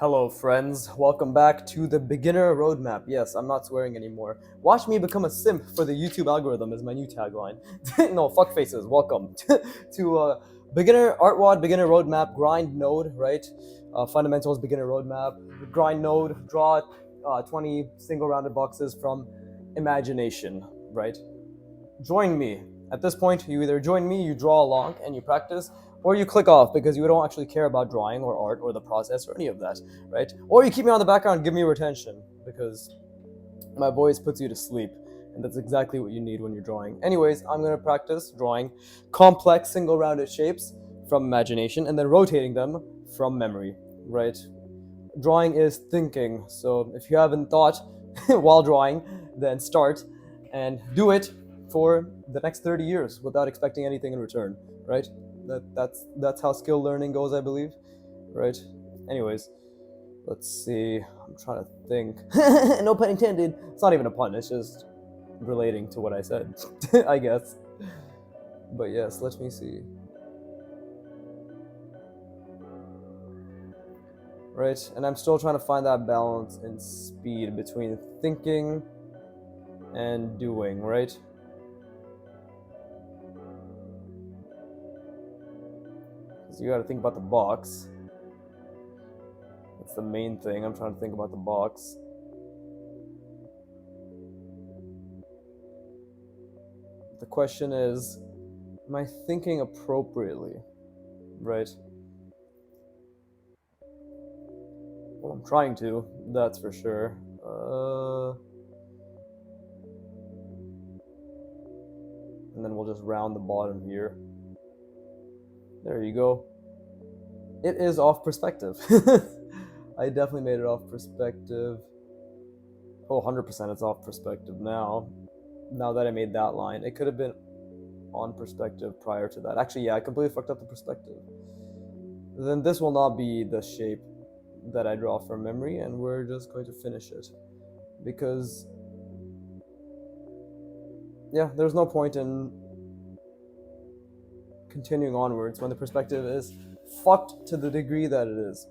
Hello, friends. Welcome back to the beginner roadmap. Yes, I'm not swearing anymore. Watch me become a simp for the YouTube algorithm is my new tagline. No, fuck faces. Welcome to beginner artwod, beginner roadmap, grind node, right? Fundamentals, beginner roadmap, grind node, draw 20 single rounded boxes from imagination, right? Join me. At this point, you either join me, you draw along, and you practice, or you click off because you don't actually care about drawing or art or the process or any of that, right? Or you keep me on the background, give me your attention because my voice puts you to sleep, and that's exactly what you need when you're drawing. Anyways, I'm gonna practice drawing complex single-rounded shapes from imagination and then rotating them from memory, right? Drawing is thinking, so if you haven't thought while drawing, then start and do it for the next 30 years without expecting anything in return, right? That's how skill learning goes, I believe, right? Anyways, let's see. I'm trying to think. No pun intended. It's not even a pun. It's just relating to what I said, I guess. But yes, let me see. Right, and I'm still trying to find that balance in speed between thinking and doing, right? Because you gotta think about the box. That's the main thing. I'm trying to think about the box. The question is, am I thinking appropriately, right? Well, I'm trying to, that's for sure. And then we'll just round the bottom here. There you go. It is off perspective. I definitely made it off perspective. Oh, 100% it's off perspective now. Now that I made that line, it could have been on perspective prior to that. Actually, yeah, I completely fucked up the perspective. Then this will not be the shape that I draw from memory, and we're just going to finish it. Because, yeah, there's no point in continuing onwards when the perspective is fucked to the degree that it is.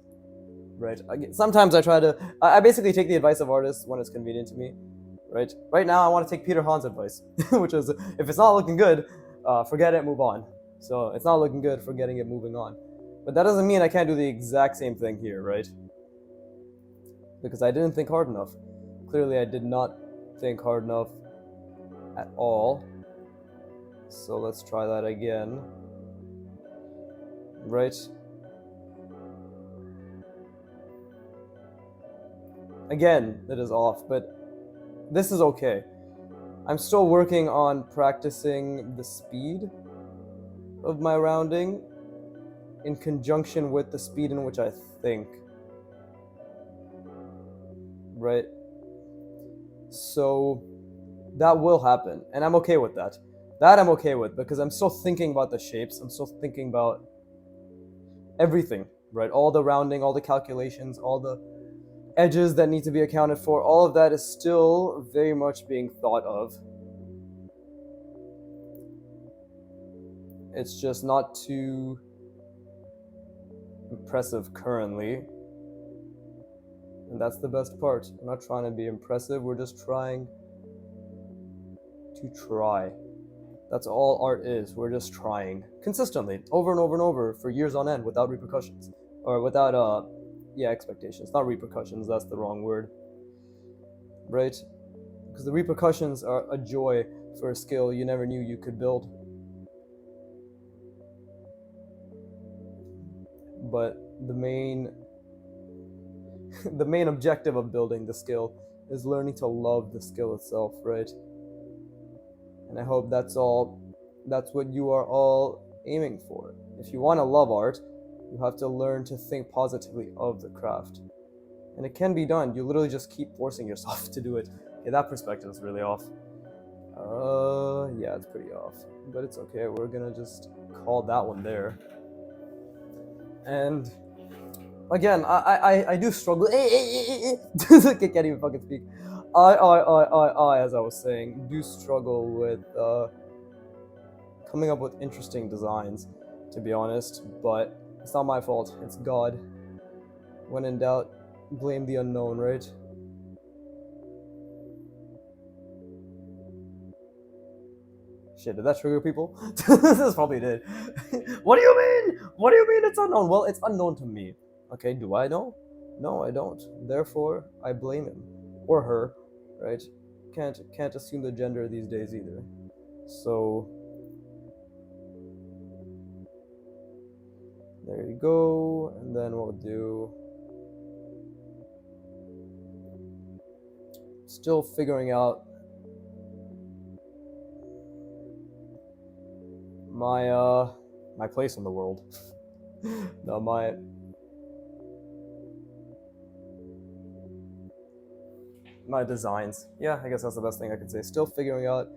Right? Sometimes I basically take the advice of artists when it's convenient to me. Right? Right now, I want to take Peter Hahn's advice, which is if it's not looking good, forget it, move on. So it's not looking good, forgetting it, moving on. But that doesn't mean I can't do the exact same thing here, right? Because I didn't think hard enough. Clearly, I did not think hard enough at all. So let's try that again. Right? Again, it is off, but this is okay. I'm still working on practicing the speed of my rounding in conjunction with the speed in which I think. Right? So that will happen, and I'm okay with that. That I'm okay with because I'm still thinking about the shapes. I'm still thinking about everything, right? All the rounding, all the calculations, all the edges that need to be accounted for. All of that is still very much being thought of. It's just not too impressive currently. And that's the best part. We're not trying to be impressive, we're just trying to try. That's all art is. We're just trying consistently, over and over and over, for years on end, without repercussions. Or without, expectations. Not repercussions, that's the wrong word. Right? Because the repercussions are a joy for a skill you never knew you could build. But the main objective of building the skill is learning to love the skill itself, right? And I hope that's what you are all aiming for. If you want to love art, you have to learn to think positively of the craft. And it can be done. You literally just keep forcing yourself to do it. Okay, that perspective is really off. Yeah, it's pretty off. But it's okay. We're gonna just call that one there. And again, I do struggle. I can't even fucking speak. As I was saying, do struggle with coming up with interesting designs, to be honest. But it's not my fault. It's God. When in doubt, blame the unknown, right? Shit, did that trigger people? This probably did. What do you mean? What do you mean it's unknown? Well, it's unknown to me. Okay, do I know? No, I don't. Therefore, I blame him or her, right? Can't assume the gender these days either. So there you go, and then we'll do. Still figuring out my place in the world. No, my designs. Yeah, I guess that's the best thing I could say. Still figuring out,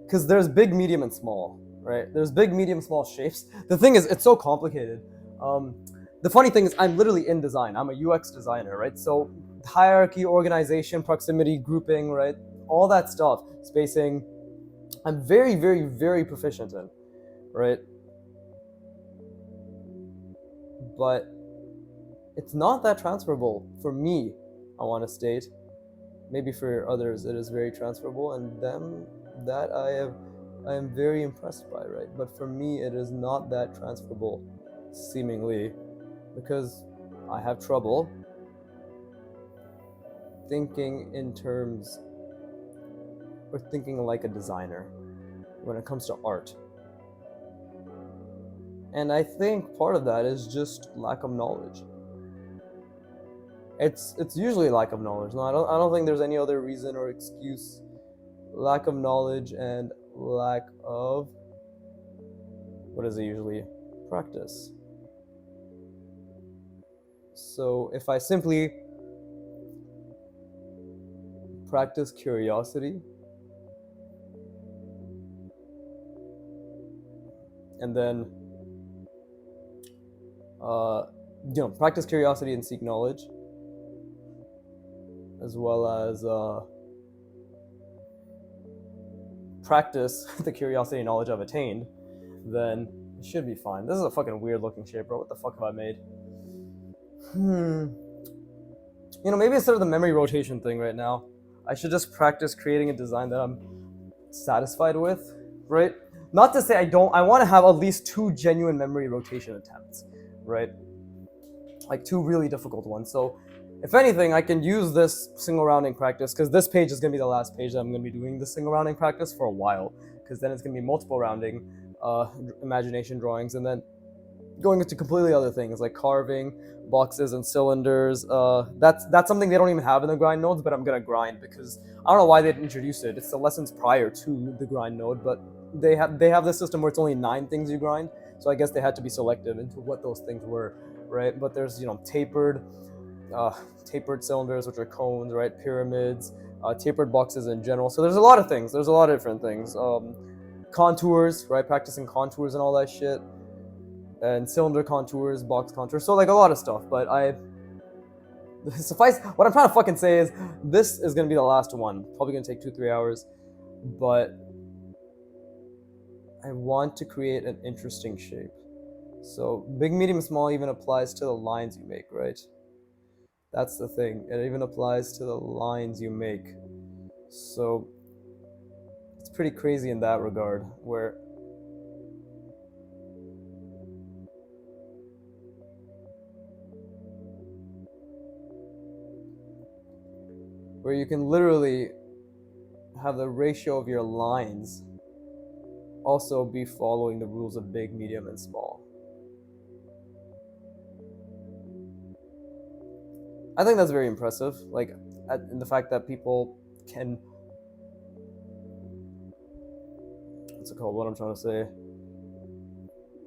because there's big, medium, and small, right? There's big, medium, small shapes. The thing is, it's so complicated. Um, the funny thing is, I'm literally in design. I'm a UX designer, right? So hierarchy, organization, proximity, grouping, right? All that stuff, spacing, I'm very, very, very proficient in, right? But it's not that transferable for me, I want to state. Maybe for others it is very transferable, and them that I am very impressed by, right? But for me it is not that transferable, seemingly, because I have trouble thinking in terms or thinking like a designer when it comes to art. And I think part of that is just lack of knowledge. It's usually lack of knowledge. No, I don't think there's any other reason or excuse. Lack of knowledge and lack of, what is it usually? Practice. So if I simply practice curiosity and then practice curiosity and seek knowledge, as well as practice the curiosity and knowledge I've attained, then it should be fine. This is a fucking weird looking shape, bro. What the fuck have I made? Maybe instead of the memory rotation thing right now, I should just practice creating a design that I'm satisfied with, right? Not to say I want to have at least 2 genuine memory rotation attempts, right? Like 2 really difficult ones. So if anything, I can use this single rounding practice, because this page is going to be the last page that I'm going to be doing this single rounding practice for a while, because then it's going to be multiple rounding, imagination drawings, and then going into completely other things like carving, boxes and cylinders. That's something they don't even have in the grind nodes, but I'm going to grind because I don't know why they didn't introduce it. It's the lessons prior to the grind node, but they have this system where it's only 9 things you grind, so I guess they had to be selective into what those things were, right? But there's tapered cylinders, which are cones, right? Pyramids, tapered boxes in general. So there's a lot of things. There's a lot of different things. Contours, right? Practicing contours and all that shit. And cylinder contours, box contours. So like a lot of stuff. But what I'm trying to fucking say is this is going to be the last one. Probably going to take 2-3 hours. But I want to create an interesting shape. So big, medium, small even applies to the lines you make, right? That's the thing. It even applies to the lines you make. So it's pretty crazy in that regard, where you can literally have the ratio of your lines also be following the rules of big, medium, and small. I think that's very impressive, like in the fact that people can, what's it called, what I'm trying to say,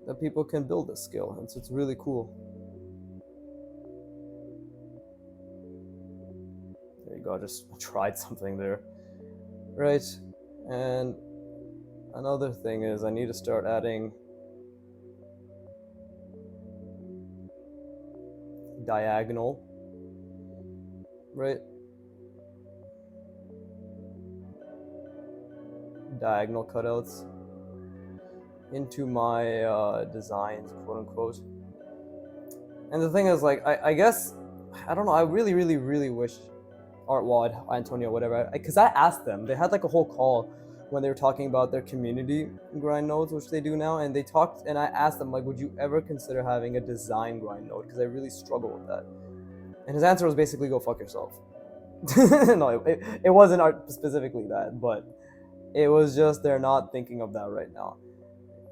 that people can build this skill, and so it's really cool. There you go, I just tried something there, right? And another thing is I need to start adding diagonal, right? Diagonal cutouts into my designs, quote unquote. And the thing is, like, I guess I don't know. I really, really, really wish artwod, Antonio, whatever, because I asked them. They had like a whole call when they were talking about their community grind nodes, which they do now, and they talked, and I asked them like, would you ever consider having a design grind node? Because I really struggle with that. And his answer was basically, go fuck yourself. No, it wasn't art specifically that, but it was just they're not thinking of that right now.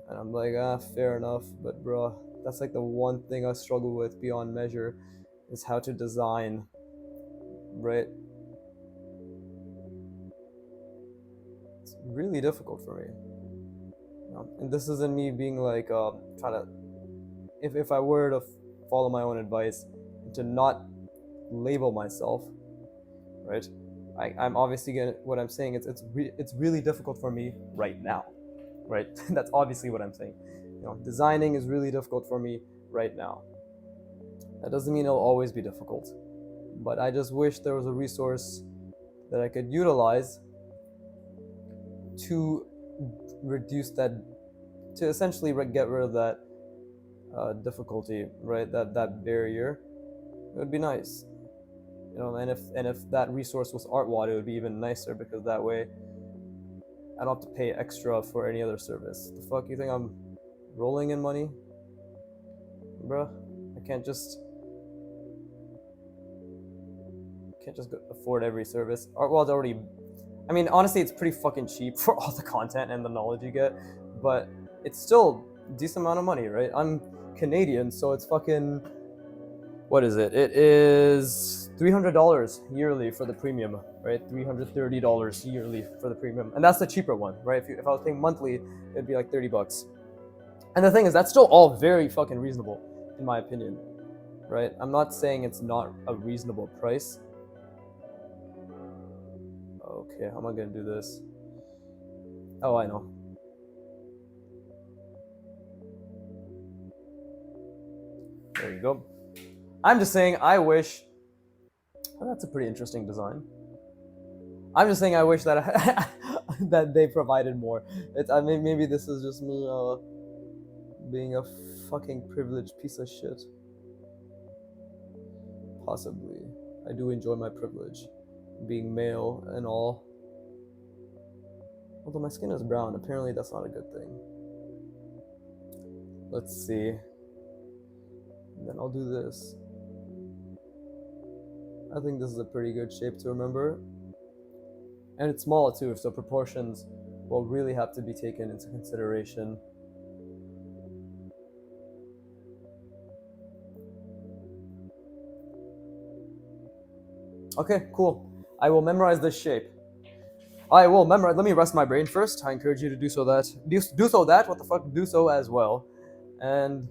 And I'm like, fair enough, but bro, that's like the one thing I struggle with beyond measure, is how to design, right? It's really difficult for me. You know? And this isn't me being like, trying to, if I were to follow my own advice, to not label myself, right? I'm obviously gonna, what I'm saying is it's really difficult for me right now, right? That's obviously what I'm saying. You know, designing is really difficult for me right now. That doesn't mean it'll always be difficult, but I just wish there was a resource that I could utilize to reduce that, to essentially get rid of that difficulty, right? That barrier. It would be nice, you know. And if that resource was artwod, it would be even nicer, because that way I don't have to pay extra for any other service. The fuck you think I'm rolling in money, bruh? I can't just afford every service. Artwod's already, I mean, honestly, it's pretty fucking cheap for all the content and the knowledge you get, but it's still a decent amount of money, right? I'm Canadian, so it's fucking, what is it? It is $300 yearly for the premium, right? $330 yearly for the premium, and that's the cheaper one, right? If I was paying monthly, it'd be like $30. And the thing is, that's still all very fucking reasonable, in my opinion, right? I'm not saying it's not a reasonable price. Okay, how am I gonna do this? Oh, I know. There you go. I'm just saying, I wish, oh, that's a pretty interesting design. I'm just saying I wish that that they provided more. I mean, maybe this is just me being a fucking privileged piece of shit. Possibly. I do enjoy my privilege, being male and all. Although my skin is brown, apparently that's not a good thing. Let's see. And then I'll do this. I think this is a pretty good shape to remember. And it's small too, so proportions will really have to be taken into consideration. Okay, cool. I will memorize this shape. I will memorize. Let me rest my brain first. I encourage you to do so that. What the fuck? Do so as well. And,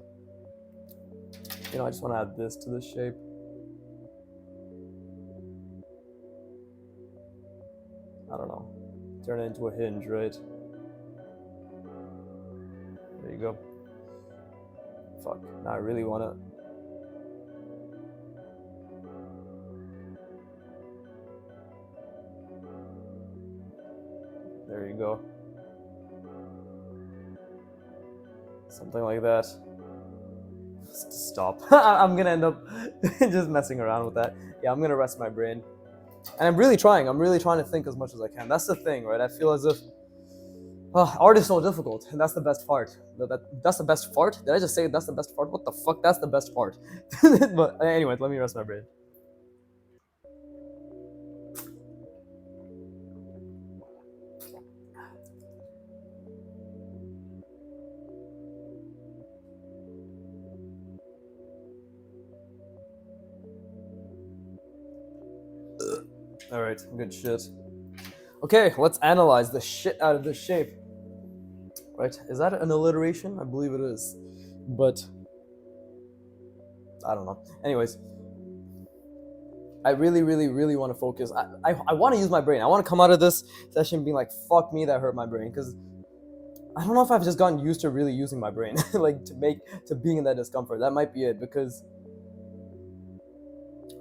you know, I just want to add this to this shape. I don't know. Turn it into a hinge, right? There you go. Fuck. Now I really want to. There you go. Something like that. Stop. I'm gonna end up just messing around with that. Yeah, I'm gonna rest my brain. And I'm really trying to think as much as I can. That's the thing, right? I feel as if art is so difficult, and that's the best part. That's the best part? Did I just say that's the best part? What the fuck? That's the best part. But anyway, let me rest my brain. All right, good shit. Okay, let's analyze the shit out of this shape. Right? Is that an alliteration? I believe it is. But I don't know. Anyways, I really, really, really want to focus. I want to use my brain. I want to come out of this session being like, fuck me, that hurt my brain. Because I don't know if I've just gotten used to really using my brain, like to being in that discomfort. That might be it, because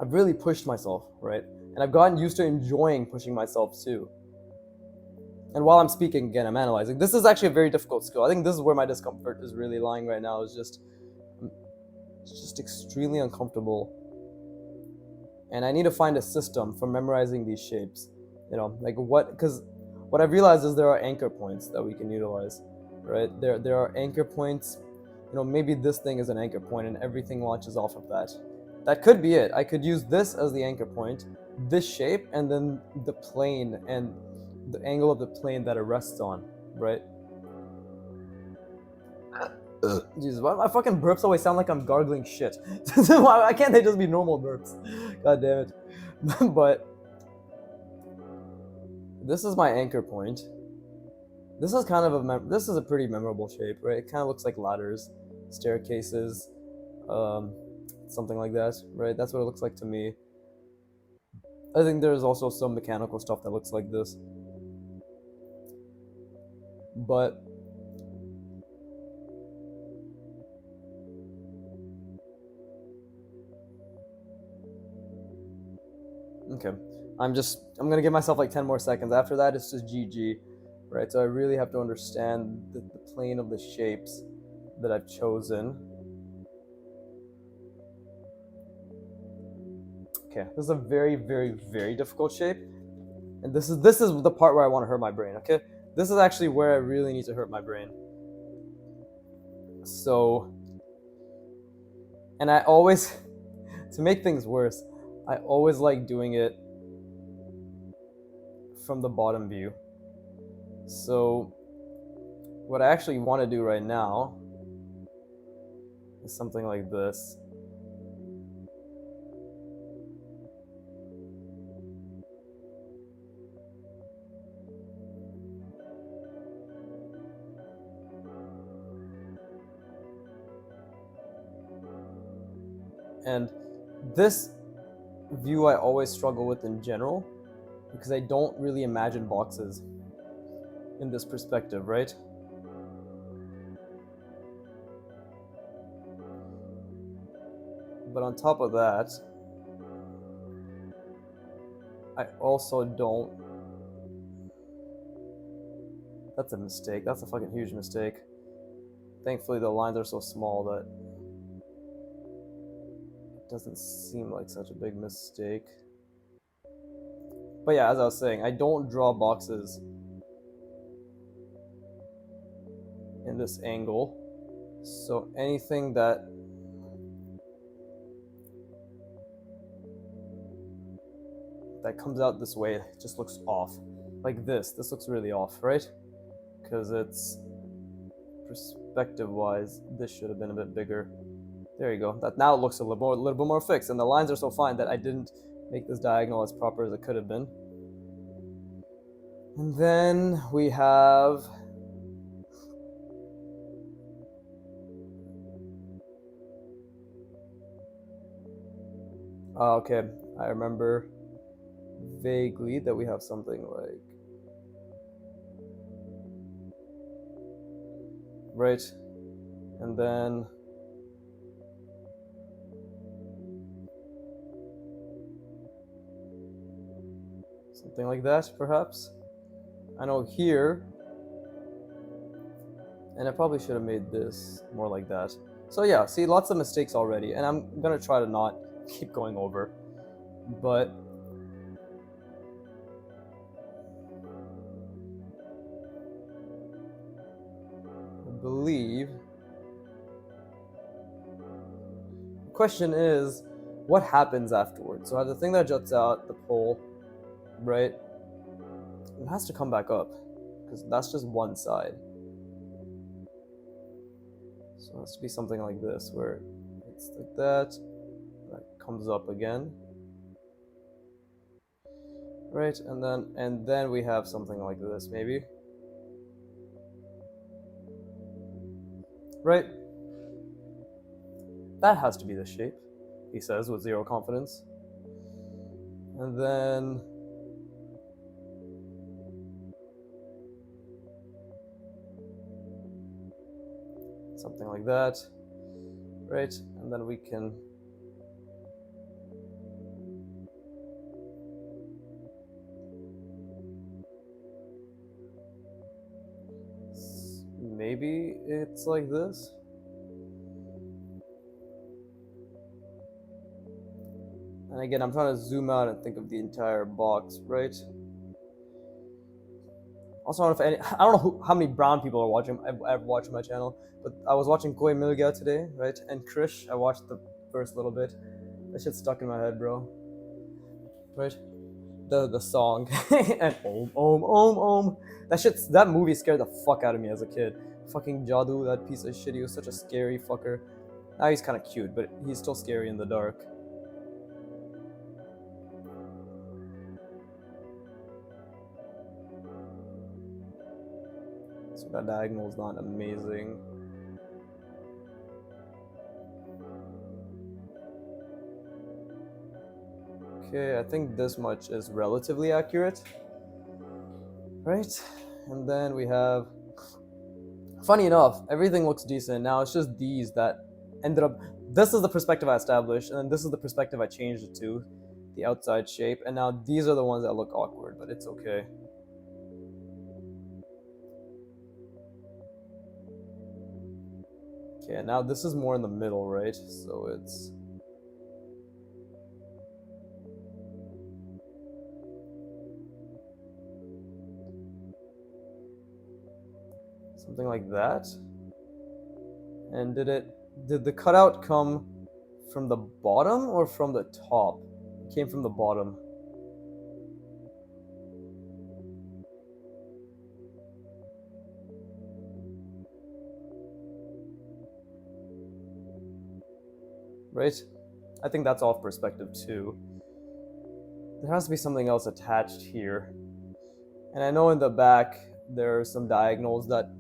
I've really pushed myself, right? And I've gotten used to enjoying pushing myself too. And while I'm speaking, again, I'm analyzing. This is actually a very difficult skill. I think this is where my discomfort is really lying right now. It's just extremely uncomfortable and I need to find a system for memorizing these shapes. You know, like what? Because what I've realized is there are anchor points that we can utilize, right? There are anchor points. You know, maybe this thing is an anchor point, and everything launches off of that. That could be it. I could use this as the anchor point, this shape, and then the plane and the angle of the plane that it rests on, right? Jesus, why my fucking burps always sound like I'm gargling shit? Why can't they just be normal burps? God damn it. But this is my anchor point. This is kind of this is a pretty memorable shape, right? It kind of looks like ladders, staircases, something like that, right? That's what it looks like to me. I think there's also some mechanical stuff that looks like this. But okay, I'm gonna give myself like 10 more seconds. After that, it's just GG, right? So I really have to understand the plane of the shapes that I've chosen. Okay, this is a very, very, very difficult shape, and this is the part where I want to hurt my brain. Okay, this is actually where I really need to hurt my brain. So, and I always, to make things worse, I always like doing it from the bottom view. So what I actually want to do right now is something like this. And this view I always struggle with in general because I don't really imagine boxes in this perspective, right? But on top of that, I also don't. That's a mistake. That's a fucking huge mistake. Thankfully, the lines are so small that it doesn't seem like such a big mistake. But yeah, as I was saying, I don't draw boxes in this angle. So anything that comes out this way just looks off. Like this looks really off, right? Because it's perspective-wise, this should have been a bit bigger. There you go. That now looks a little bit more fixed, and the lines are so fine that I didn't make this diagonal as proper as it could have been. And then we have okay, I remember vaguely that we have something like right, and then something like that, perhaps. I know here, and I probably should have made this more like that. So yeah, see, lots of mistakes already, and I'm gonna try to not keep going over, but I believe the question is, what happens afterwards? So I have the thing that juts out, the pole, right? It has to come back up, because that's just one side. So it has to be something like this, where it's like that comes up again, right? And then we have something like this, maybe, right? That has to be the shape, he says with zero confidence. And then something like that, right? And then we can maybe it's like this. And again, I'm trying to zoom out and think of the entire box, right? Also, I don't know how many brown people are watching. I've watched my channel, but I was watching Koi Mil Gaya today, right? And Krish, I watched the first little bit. That shit stuck in my head, bro. Right? The song and om. That movie scared the fuck out of me as a kid. Fucking Jadoo, that piece of shit. He was such a scary fucker. Now he's kind of cute, but he's still scary in the dark. So that diagonal is not amazing. Okay, I think this much is relatively accurate. Right? And then we have, funny enough, everything looks decent. Now it's just these that ended up, this is the perspective I established, and then this is the perspective I changed it to, the outside shape, and now these are the ones that look awkward, but it's okay. Okay, now this is more in the middle, right? So it's something like that. And did the cutout come from the bottom or from the top? It came from the bottom. Right? I think that's off perspective too. There has to be something else attached here. And I know in the back there are some diagonals that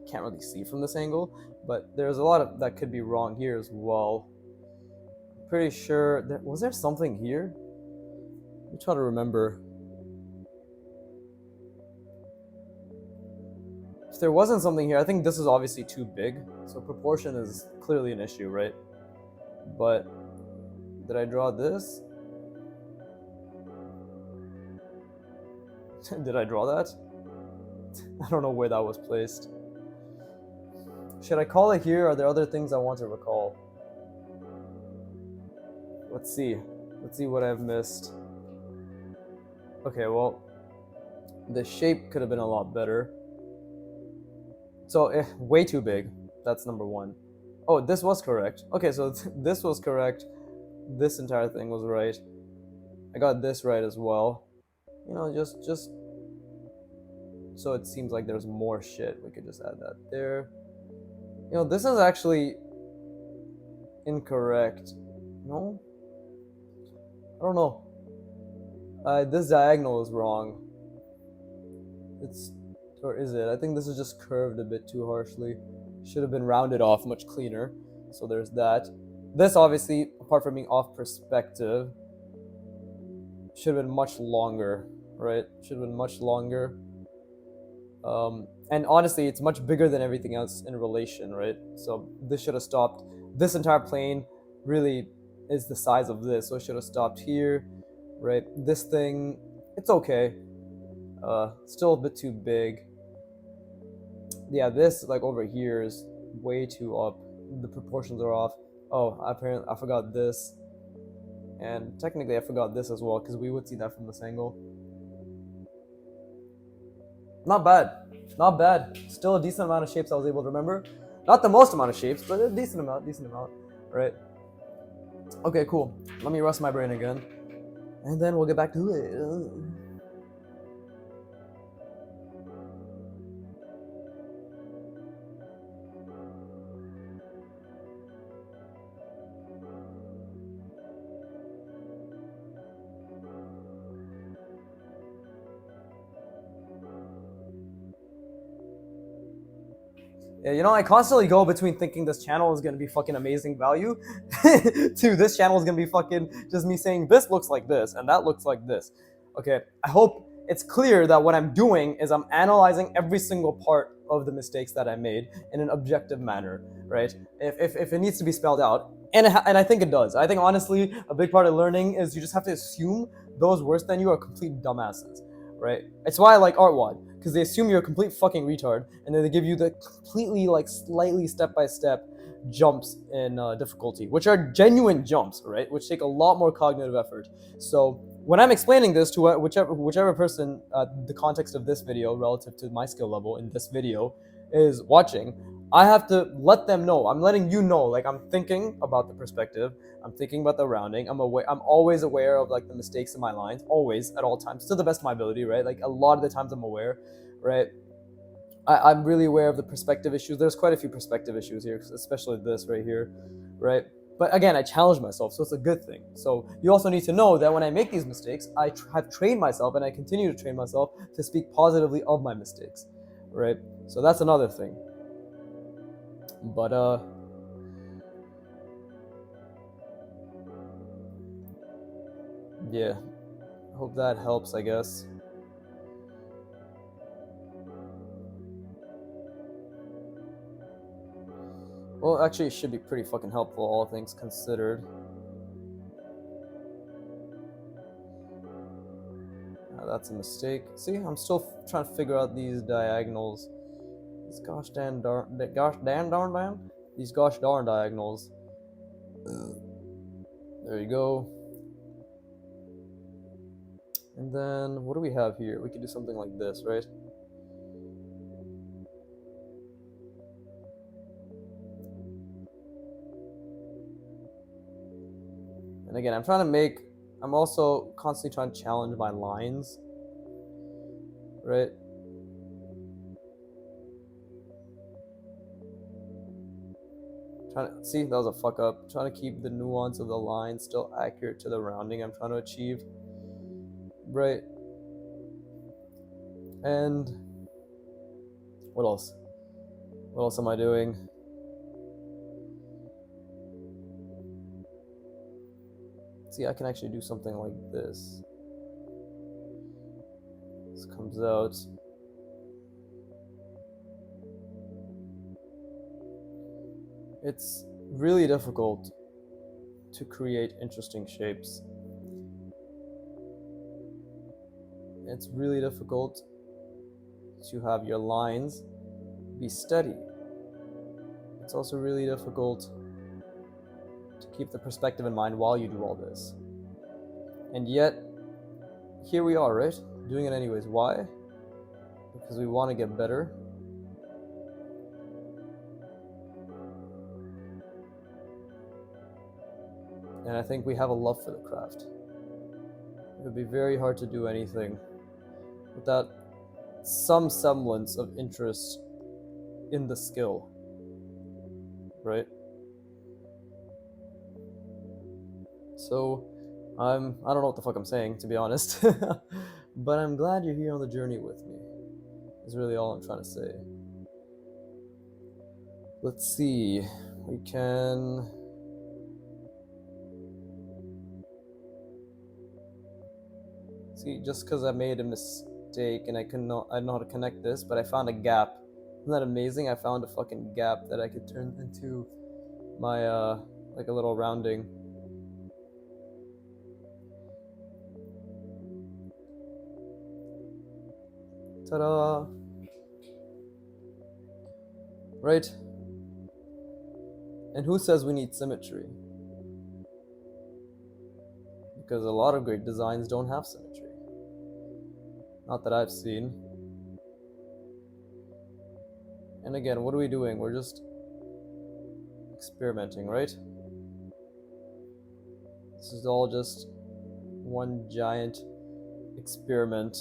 can't really see from this angle, but there's a lot of that could be wrong here as well. I'm pretty sure was there something here? Let me try to remember. If there wasn't something here, I think this is obviously too big, so proportion is clearly an issue, right? But did I draw this? Did I draw that? I don't know where that was placed. Should I call it here? Are there other things I want to recall? Let's see. Let's see what I've missed. Okay, well, the shape could have been a lot better. So, way too big. That's number one. Oh, this was correct. Okay, so this was correct. This entire thing was right. I got this right as well. You know, just so it seems like there's more shit. We could just add that there. You know, this is actually incorrect. No? I don't know. This diagonal is wrong. Or is it? I think this is just curved a bit too harshly. Should have been rounded off much cleaner. So there's that. This obviously, apart from being off perspective, should have been much longer, right? Should have been much longer. And honestly, it's much bigger than everything else in relation, right? So this should have stopped. This entire plane really is the size of this, so it should have stopped here, right? This thing, it's okay. Still a bit too big. Yeah, this like over here is way too up. The proportions are off. Oh, apparently I forgot this. And technically I forgot this as well, because we would see that from this angle. Not bad. Not bad. Still a decent amount of shapes I was able to remember. Not the most amount of shapes, but a decent amount, right? Okay, cool. Let me rest my brain again. And then we'll get back to it. Yeah, you know, I constantly go between thinking this channel is gonna be fucking amazing value to this channel is gonna be fucking just me saying this looks like this and that looks like this. Okay, I hope it's clear that what I'm doing is I'm analyzing every single part of the mistakes that I made in an objective manner, right? If it needs to be spelled out, and I think it does. I think honestly, a big part of learning is you just have to assume those worse than you are complete dumbasses, right? It's why I like artwod, because they assume you're a complete fucking retard, and then they give you the completely like slightly step-by-step jumps in difficulty, which are genuine jumps, right? Which take a lot more cognitive effort. So when I'm explaining this to whichever person the context of this video relative to my skill level in this video is watching, I have to let them know. I'm letting you know, like, I'm thinking about the perspective. I'm thinking about the rounding. I'm always aware of like the mistakes in my lines, always at all times, to the best of my ability, right? Like a lot of the times I'm aware, right? I'm really aware of the perspective issues. There's quite a few perspective issues here, especially this right here, right? But again, I challenge myself, so it's a good thing. So you also need to know that when I make these mistakes, I have trained myself, and I continue to train myself to speak positively of my mistakes, right? So that's another thing. But yeah, hope that helps, I guess. Well, actually, it should be pretty fucking helpful, all things considered. That's a mistake. See, I'm still trying to figure out these diagonals. These gosh darn diagonals. There you go. And then what do we have here? We could do something like this, right? And again, I'm also constantly trying to challenge my lines, right? See, that was a fuck up. Trying to keep the nuance of the line still accurate to the rounding I'm trying to achieve, right? And what else? What else am I doing? See, I can actually do something like this. This comes out. It's really difficult to create interesting shapes. It's really difficult to have your lines be steady. It's also really difficult to keep the perspective in mind while you do all this. And yet, here we are, right? Doing it anyways. Why? Because we want to get better. And I think we have a love for the craft. It would be very hard to do anything without some semblance of interest in the skill, right? So, I don't know what the fuck I'm saying, to be honest, but I'm glad you're here on the journey with me, is really all I'm trying to say. Let's see, we can... See, just because I made a mistake and I know how to connect this, but I found a gap. Isn't that amazing? I found a fucking gap that I could turn into my, like a little rounding. Ta-da! Right? And who says we need symmetry? Because a lot of great designs don't have symmetry. Not that I've seen. And again, what are we doing? We're just experimenting, right? This is all just one giant experiment.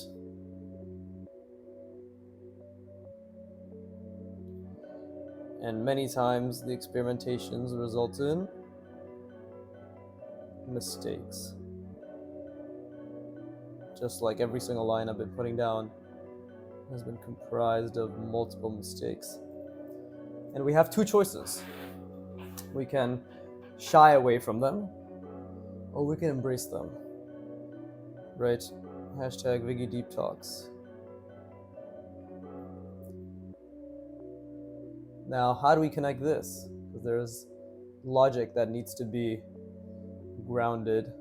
And many times the experimentations result in mistakes. Just like every single line I've been putting down has been comprised of multiple mistakes. And we have two choices. We can shy away from them, or we can embrace them. Right? Hashtag Viggy Deep Talks. Now, how do we connect this? Because there's logic that needs to be grounded.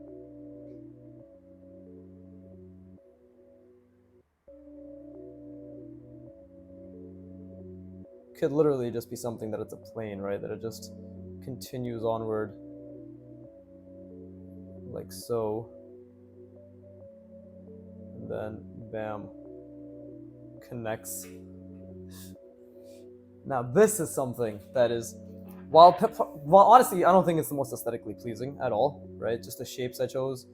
could literally just be something that it's a plane, right? That it just continues onward like so, and then bam, connects. Now this is something that is, while honestly I don't think it's the most aesthetically pleasing at all, right? Just the shapes I chose,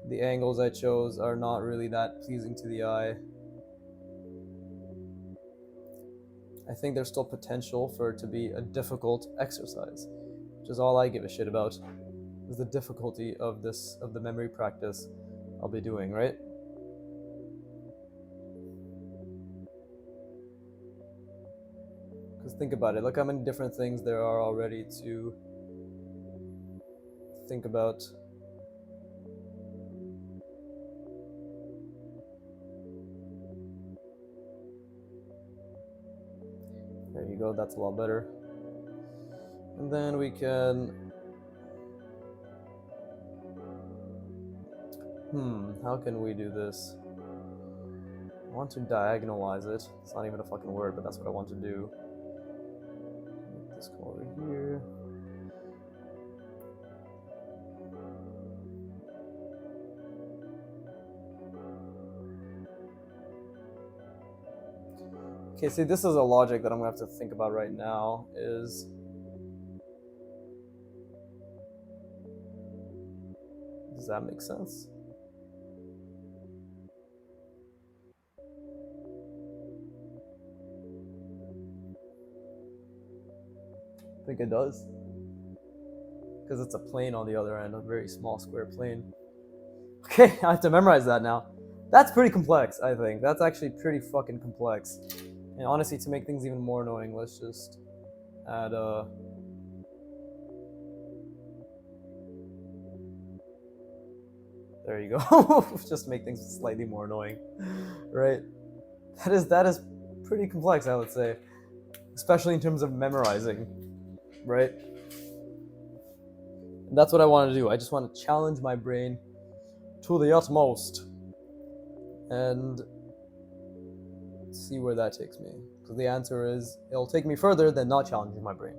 the angles I chose are not really that pleasing to the eye. I think there's still potential for it to be a difficult exercise, which is all I give a shit about, is the difficulty of the memory practice I'll be doing, right? Because think about it, look how many different things there are already to think about. There you go, that's a lot better. And then we can, how can we do this? I want to diagonalize it. It's not even a fucking word, but that's what I want to do. Make this go over here. Okay, see, this is a logic that I'm gonna have to think about right now. Does that make sense? I think it does. Because it's a plane on the other end, a very small square plane. Okay, I have to memorize that now. That's pretty complex, I think. That's actually pretty fucking complex. And honestly, to make things even more annoying, let's just add there you go. Just make things slightly more annoying, right? That is pretty complex, I would say, especially in terms of memorizing, right? And that's what I want to do. I just want to challenge my brain to the utmost and see where that takes me. Because the answer is, it'll take me further than not challenging my brain,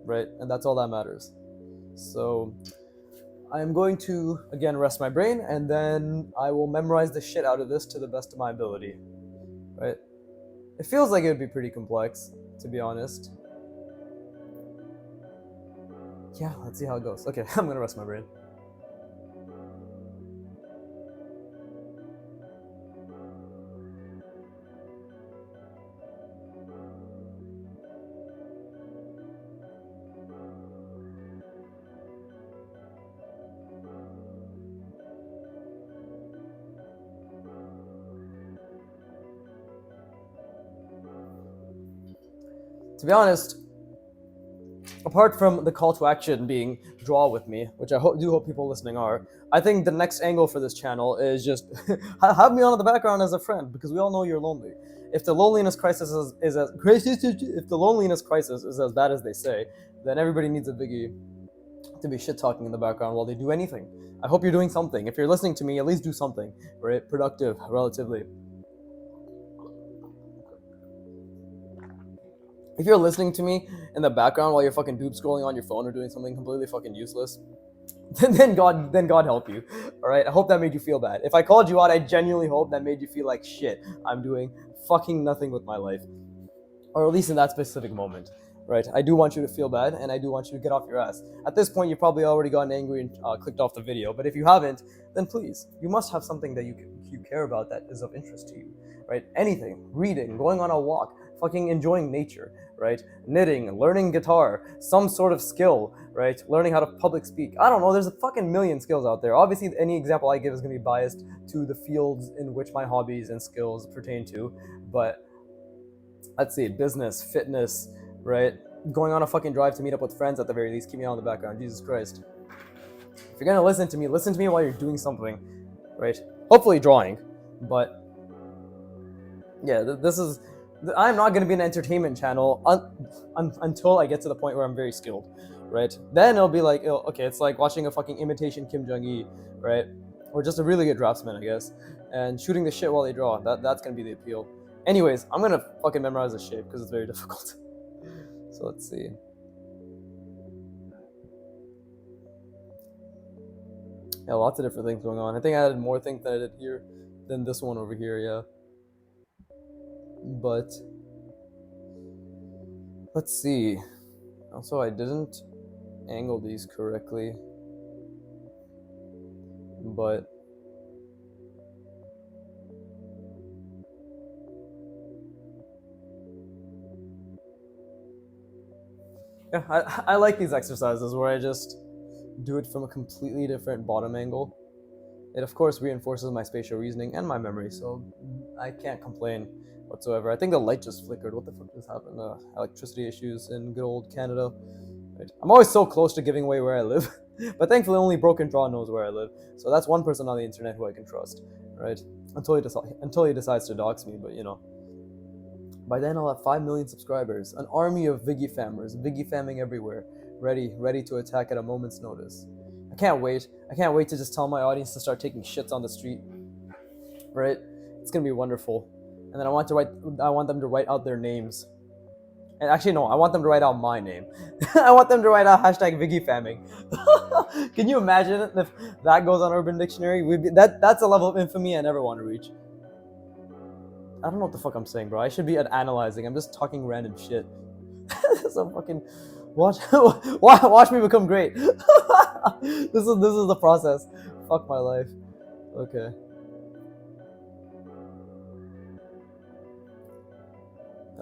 right? And that's all that matters. So I'm going to, again, rest my brain, and then I will memorize the shit out of this to the best of my ability, right? It feels like it would be pretty complex, to be honest. Yeah, let's see how it goes. Okay, I'm gonna rest my brain. To be honest, apart from the call to action being draw with me, which I do hope people listening are, I think the next angle for this channel is just have me on in the background as a friend, because we all know you're lonely. If the loneliness crisis is as if the loneliness crisis is as bad as they say, then everybody needs a biggie to be shit talking in the background while they do anything. I hope you're doing something. If you're listening to me, at least do something, right? Productive, relatively. If you're listening to me in the background while you're fucking doom scrolling on your phone or doing something completely fucking useless, then God help you. All right, I hope that made you feel bad. If I called you out, I genuinely hope that made you feel like shit. I'm doing fucking nothing with my life, or at least in that specific moment, right? I do want you to feel bad, and I do want you to get off your ass. At this point, you've probably already gotten angry and clicked off the video. But if you haven't, then please, you must have something that you care about that is of interest to you, right? Anything, reading, going on a walk, fucking enjoying nature, right? Knitting, learning guitar, some sort of skill, right? Learning how to public speak. I don't know, there's a fucking million skills out there. Obviously, any example I give is gonna be biased to the fields in which my hobbies and skills pertain to, but let's see, business, fitness, right? Going on a fucking drive to meet up with friends at the very least. Keep me on the background, Jesus Christ. If you're gonna listen to me while you're doing something, right? Hopefully drawing, but yeah, this is, I'm not going to be an entertainment channel until I get to the point where I'm very skilled, right? Then it'll be like, okay, it's like watching a fucking imitation Kim Jong-il, right? Or just a really good draftsman, I guess, and shooting the shit while they draw. That's going to be the appeal. Anyways, I'm going to fucking memorize this shape because it's very difficult. So let's see. Yeah, lots of different things going on. I think I added more things that I did here than this one over here, yeah. But let's see. Also, I didn't angle these correctly. But yeah, I like these exercises where I just do it from a completely different bottom angle. It of course reinforces my spatial reasoning and my memory, so I can't complain whatsoever. I think the light just flickered. What the fuck just happened? Electricity issues in good old Canada. Right. I'm always so close to giving away where I live, but thankfully only Broken Draw knows where I live. So that's one person on the internet who I can trust, right? Until he decides to dox me, but you know. By then I'll have 5 million subscribers, an army of Viggy fammers, Viggy famming everywhere, ready to attack at a moment's notice. I can't wait. I can't wait to just tell my audience to start taking shits on the street. Right? It's gonna be wonderful. And then I want them to write out their names. And actually no, I want them to write out my name. I want them to write out hashtag Viggy famming. Can you imagine if that goes on Urban Dictionary? That's a level of infamy I never want to reach. I don't know what the fuck I'm saying, bro. I should be at analyzing. I'm just talking random shit. So fucking watch me become great. This is the process. Fuck my life. Okay.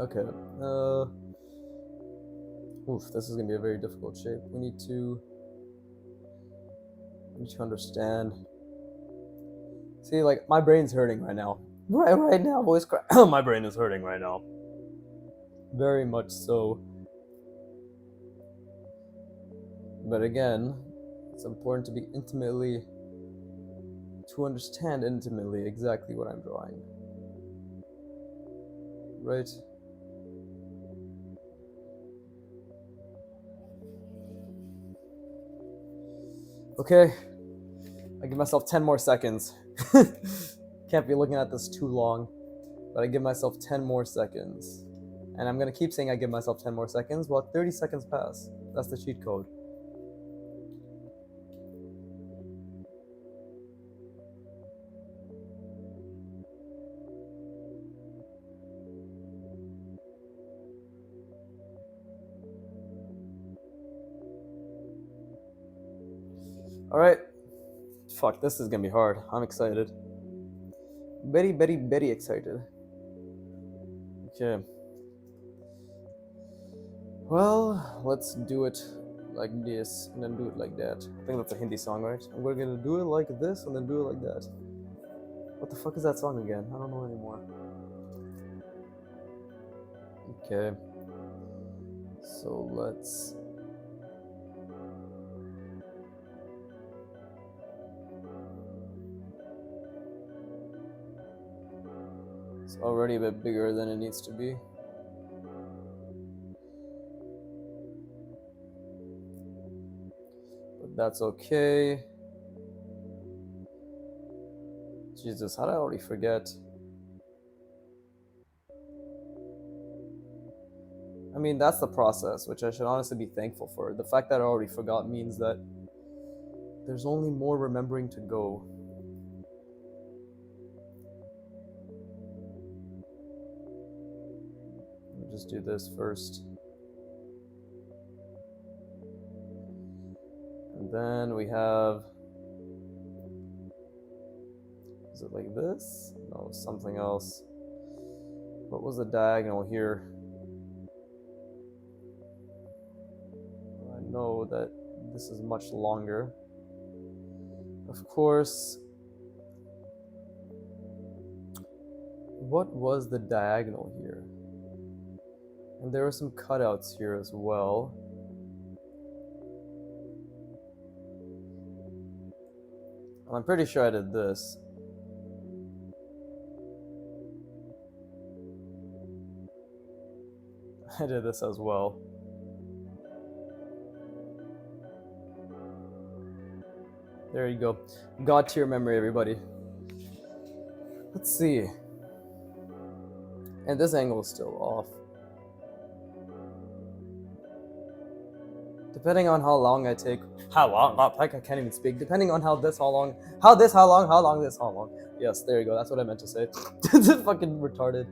Okay. Oof, this is gonna be a very difficult shape. We need to understand. See, like my brain's hurting right now. Right now, voice crack. My brain is hurting right now. Very much so. But again, it's important to understand intimately exactly what I'm drawing. Right? Okay. I give myself 10 more seconds. Can't be looking at this too long, but I give myself 10 more seconds. And I'm gonna keep saying I give myself 10 more seconds while 30 seconds pass. That's the cheat code. Alright. Fuck, this is gonna be hard. I'm excited. Very, very, very excited. Okay. Well, let's do it like this and then do it like that. I think that's a Hindi song, right? And we're gonna do it like this and then do it like that. What the fuck is that song again? I don't know anymore. Okay. So let's... It's already a bit bigger than it needs to be. But that's okay. Jesus, how did I already forget? I mean, that's the process, which I should honestly be thankful for. The fact that I already forgot means that there's only more remembering to go. I'll just do this first. And then we have... Is it like this? No, something else. What was the diagonal here? I know that this is much longer. Of course, what was the diagonal here? And there were some cutouts here as well. I'm pretty sure I did this. I did this as well. There you go. God tier memory, everybody. Let's see. And this angle is still off. Depending on how long I take, how long? Like I can't even speak. Depending on how this, how long, how this, how long, how long this, how long. Yes, there you go. That's what I meant to say. This is fucking retarded.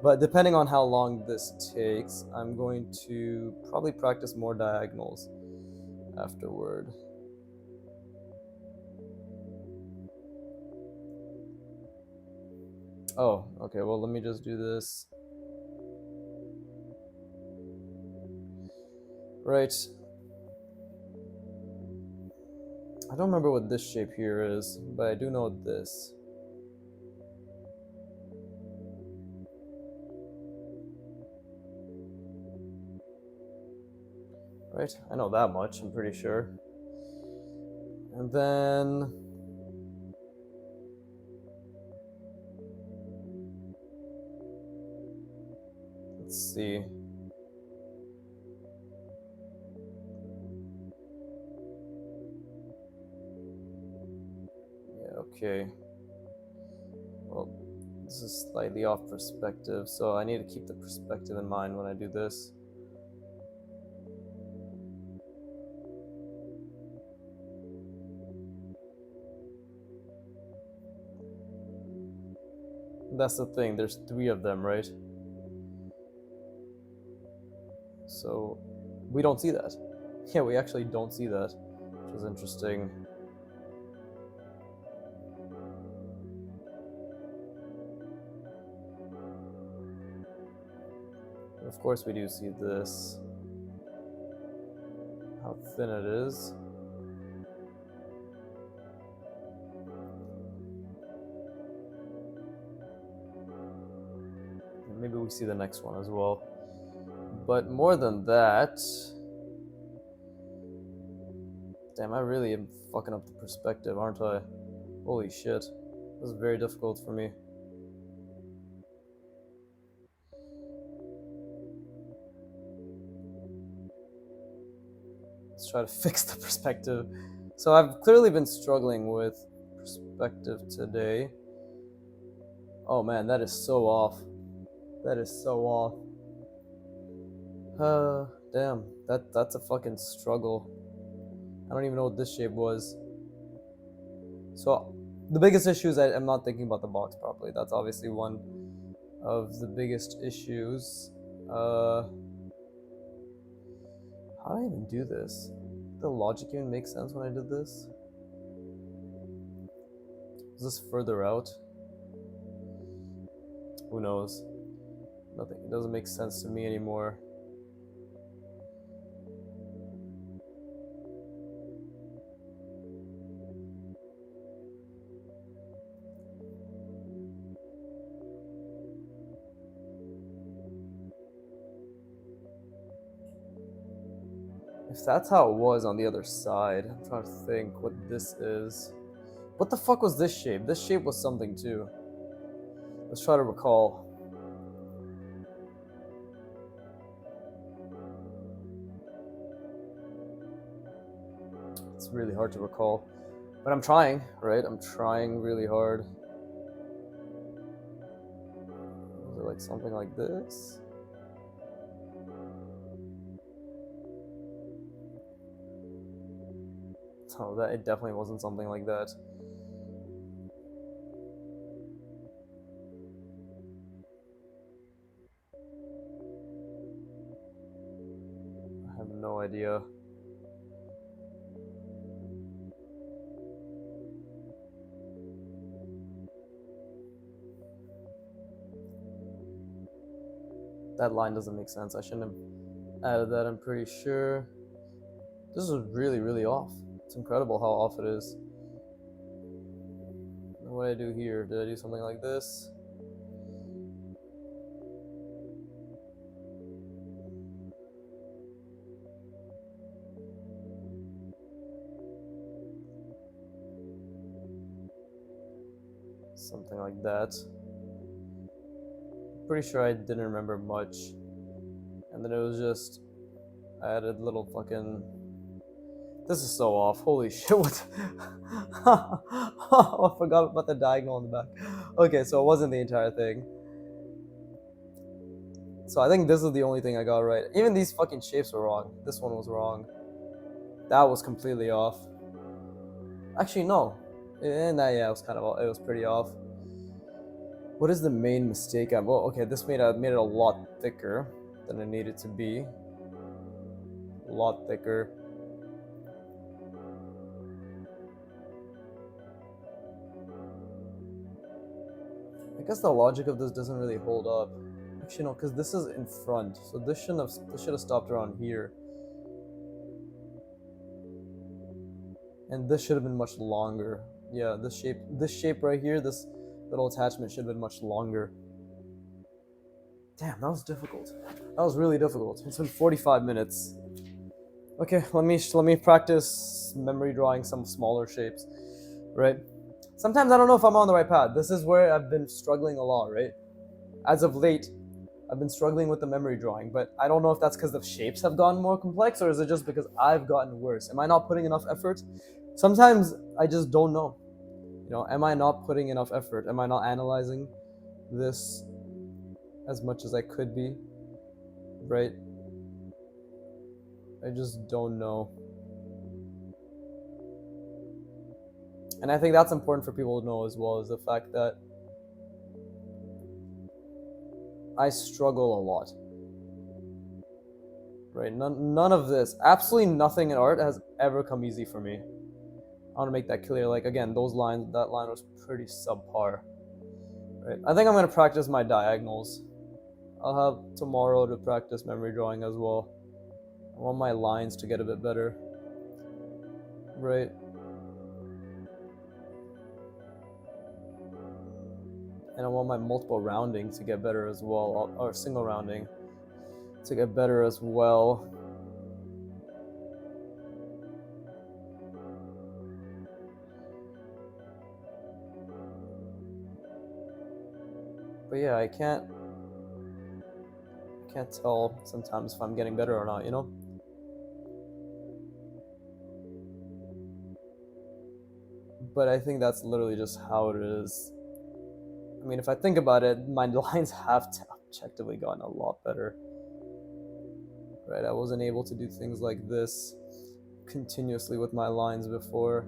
But depending on how long this takes, I'm going to probably practice more diagonals afterward. Oh, okay. Well, let me just do this. Right. I don't remember what this shape here is, but I do know this. Right? I know that much, I'm pretty sure. And then... let's see. Yeah, okay. Well, this is slightly off perspective, so I need to keep the perspective in mind when I do this. That's the thing, there's 3 of them, right? So, we don't see that. Yeah, we actually don't see that, which is interesting. And of course we do see this. How thin it is. And maybe we see the next one as well. But more than that... damn, I really am fucking up the perspective, aren't I? Holy shit. This is very difficult for me. Let's try to fix the perspective. So I've clearly been struggling with perspective today. Oh man, that is so off. That is so off. Damn. That's a fucking struggle. I don't even know what this shape was. So the biggest issue is I'm not thinking about the box properly. That's obviously one of the biggest issues. How do I even do this? Did the logic even make sense when I did this? Is this further out? Who knows? Nothing. It doesn't make sense to me anymore. If that's how it was on the other side, I'm trying to think what this is. What the fuck was this shape? This shape was something too. Let's try to recall. It's really hard to recall. But I'm trying, right? I'm trying really hard. Was it like something like this? Oh, that it definitely wasn't something like that. I have no idea. That line doesn't make sense. I shouldn't have added that, I'm pretty sure. This is really, really off. It's incredible how off it is. What did I do here? Did I do something like this? Something like that. Pretty sure I didn't remember much. And then it was just... I added little fucking... This is so off. Holy shit, what? I forgot about the diagonal in the back. Okay, so it wasn't the entire thing. So I think this is the only thing I got right. Even these fucking shapes were wrong. This one was wrong. That was completely off. Actually, no. Yeah, it was it was pretty off. What is the main mistake? Well, okay, this made it a lot thicker than it needed to be. A lot thicker. I guess the logic of this doesn't really hold up. Actually, no, because this is in front, so this should have stopped around here, and this should have been much longer. Yeah, this shape right here, this little attachment should have been much longer. Damn, that was difficult. That was really difficult. It's been 45 minutes. Okay, let me practice memory drawing some smaller shapes, right? Sometimes I don't know if I'm on the right path. This is where I've been struggling a lot, right? As of late, I've been struggling with the memory drawing, but I don't know if that's because the shapes have gotten more complex, or is it just because I've gotten worse? Am I not putting enough effort? Sometimes I just don't know. You know, am I not putting enough effort? Am I not analyzing this as much as I could be? Right? I just don't know. And I think that's important for people to know as well, is the fact that I struggle a lot. Right? None of this, absolutely nothing in art has ever come easy for me. I want to make that clear. Like, again, that line was pretty subpar. Right? I think I'm going to practice my diagonals. I'll have tomorrow to practice memory drawing as well. I want my lines to get a bit better. Right? And I want my multiple rounding to get better as well, or single rounding to get better as well. But yeah, I can't tell sometimes if I'm getting better or not, you know? But I think that's literally just how it is. I mean, if I think about it, my lines have objectively gotten a lot better. Right? I wasn't able to do things like this continuously with my lines before.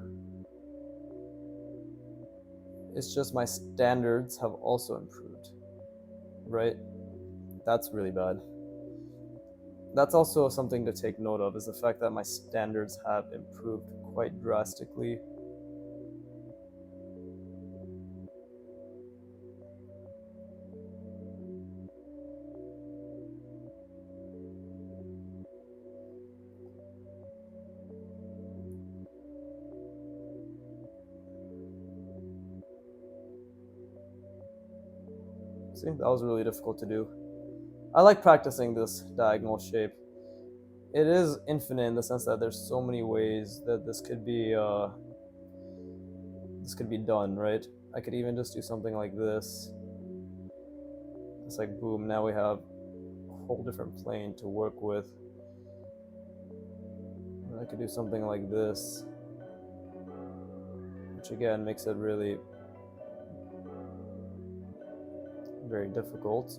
It's just my standards have also improved. Right? That's really bad. That's also something to take note of, is the fact that my standards have improved quite drastically. See, that was really difficult to do. I like practicing this diagonal shape. It is infinite in the sense that there's so many ways that this could be done, right? I could even just do something like this. It's like, boom, now we have a whole different plane to work with. And I could do something like this, which again makes it really very difficult.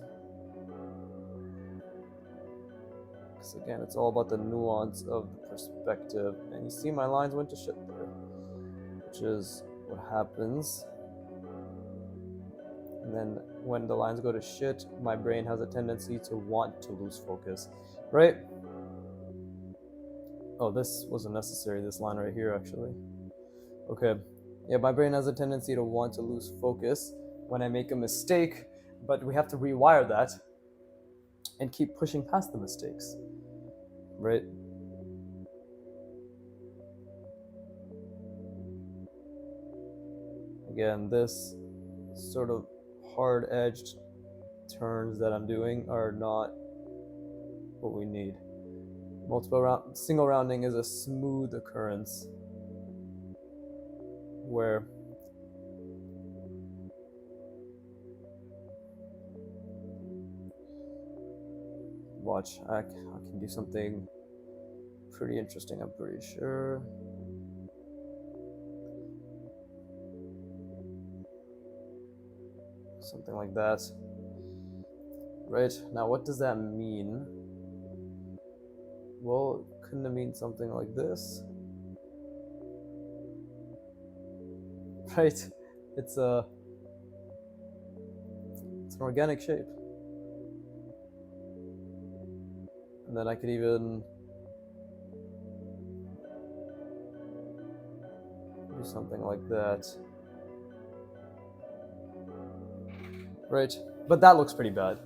Because again, it's all about the nuance of the perspective. And you see my lines went to shit there, which is what happens. And then when the lines go to shit, my brain has a tendency to want to lose focus, right? Oh, this wasn't necessary, this line right here, actually. Okay. Yeah, my brain has a tendency to want to lose focus when I make a mistake, but we have to rewire that and keep pushing past the mistakes, right? Again, this sort of hard-edged turns that I'm doing are not what we need. Single rounding is a smooth occurrence where watch, I can do something pretty interesting, I'm pretty sure. Something like that. Right, now what does that mean? Well, couldn't it mean something like this? right? It's an organic shape. And then I could even do something like that. Right? But that looks pretty bad.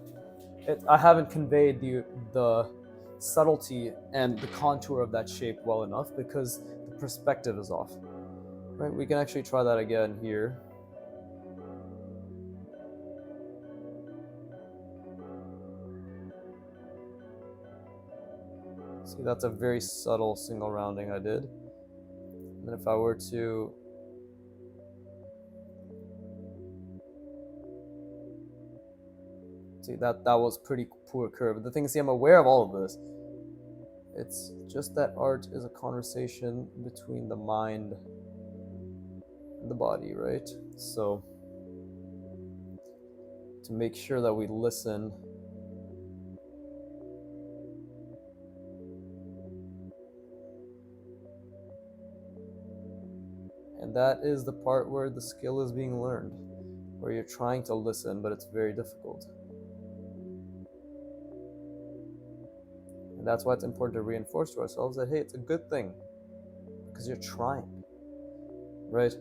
I haven't conveyed the subtlety and the contour of that shape well enough because the perspective is off. Right? We can actually try that again here. See, that's a very subtle single rounding I did. And if I were to see, that was pretty poor curve. The thing is, see, I'm aware of all of this. It's just that art is a conversation between the mind and the body, right? So to make sure that we listen, and that is the part where the skill is being learned, where you're trying to listen, but it's very difficult. And that's why it's important to reinforce to ourselves that, hey, it's a good thing because you're trying, right?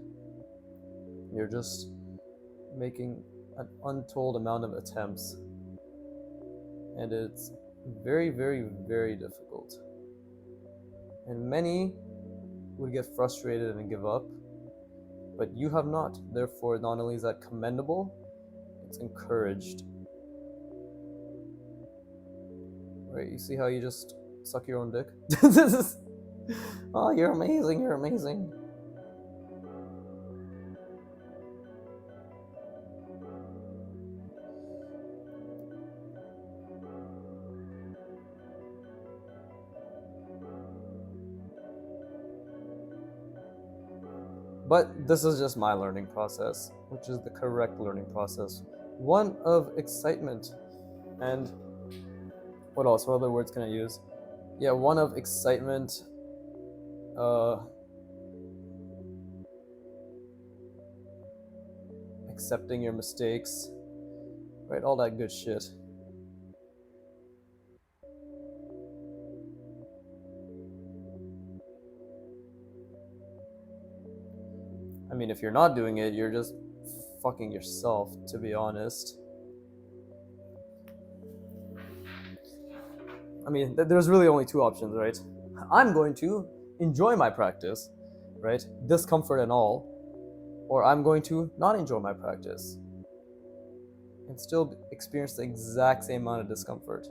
You're just making an untold amount of attempts, and it's very, very, very difficult. And many would get frustrated and give up, but you have not. Therefore, not only is that commendable, it's encouraged. Right? You see how you just suck your own dick? Oh, you're amazing, you're amazing. But this is just my learning process, which is the correct learning process. One of excitement and what else? What other words can I use? Yeah, one of excitement, accepting your mistakes, right? All that good shit. I mean, if you're not doing it, you're just fucking yourself, to be honest. I mean, there's really only two options, right? I'm going to enjoy my practice, right? Discomfort and all, or I'm going to not enjoy my practice and still experience the exact same amount of discomfort.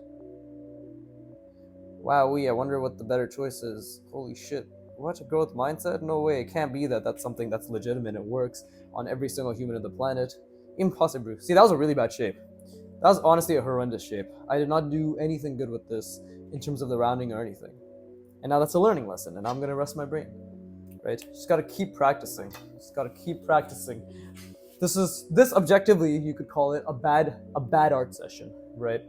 Wowee, I wonder what the better choice is. Holy shit. What? A growth mindset? No way. It can't be that that's something that's legitimate and works on every single human on the planet. Impossible. See, that was a really bad shape. That was honestly a horrendous shape. I did not do anything good with this in terms of the rounding or anything. And now that's a learning lesson, and I'm gonna rest my brain. Right? Just gotta keep practicing. Just gotta keep practicing. This objectively, you could call it a bad art session, right?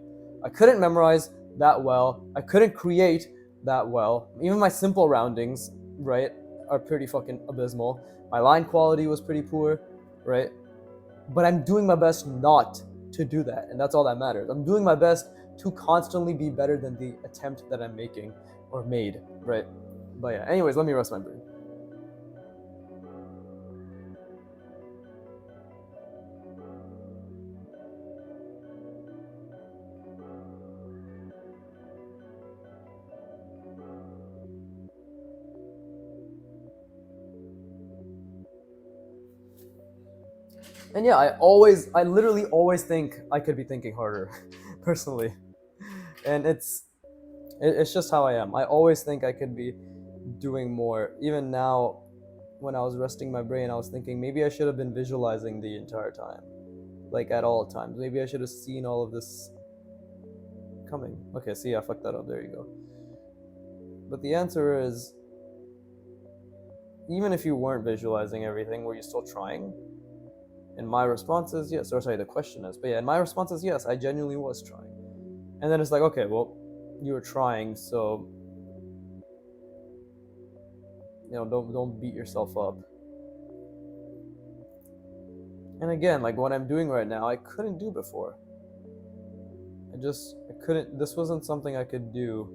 I couldn't memorize that well. I couldn't create that well. Even my simple roundings, right, are pretty fucking abysmal. My line quality was pretty poor, right? But I'm doing my best not to do that, and that's all that matters. I'm doing my best to constantly be better than the attempt that I'm making or made, right? But yeah, anyways, let me rest my brain. And yeah, I literally always think I could be thinking harder, personally. And it's just how I am. I always think I could be doing more. Even now, when I was resting my brain, I was thinking maybe I should have been visualizing the entire time, like at all times. Maybe I should have seen all of this coming. Okay, see, I fucked that up. There you go. But the answer is, even if you weren't visualizing everything, were you still trying? And my response is yes. Or sorry, the question is, but yeah, and my response is yes. I genuinely was trying. And then it's like, okay, well, you were trying, so don't beat yourself up. And again, like what I'm doing right now, I couldn't do before. I couldn't, this wasn't something I could do.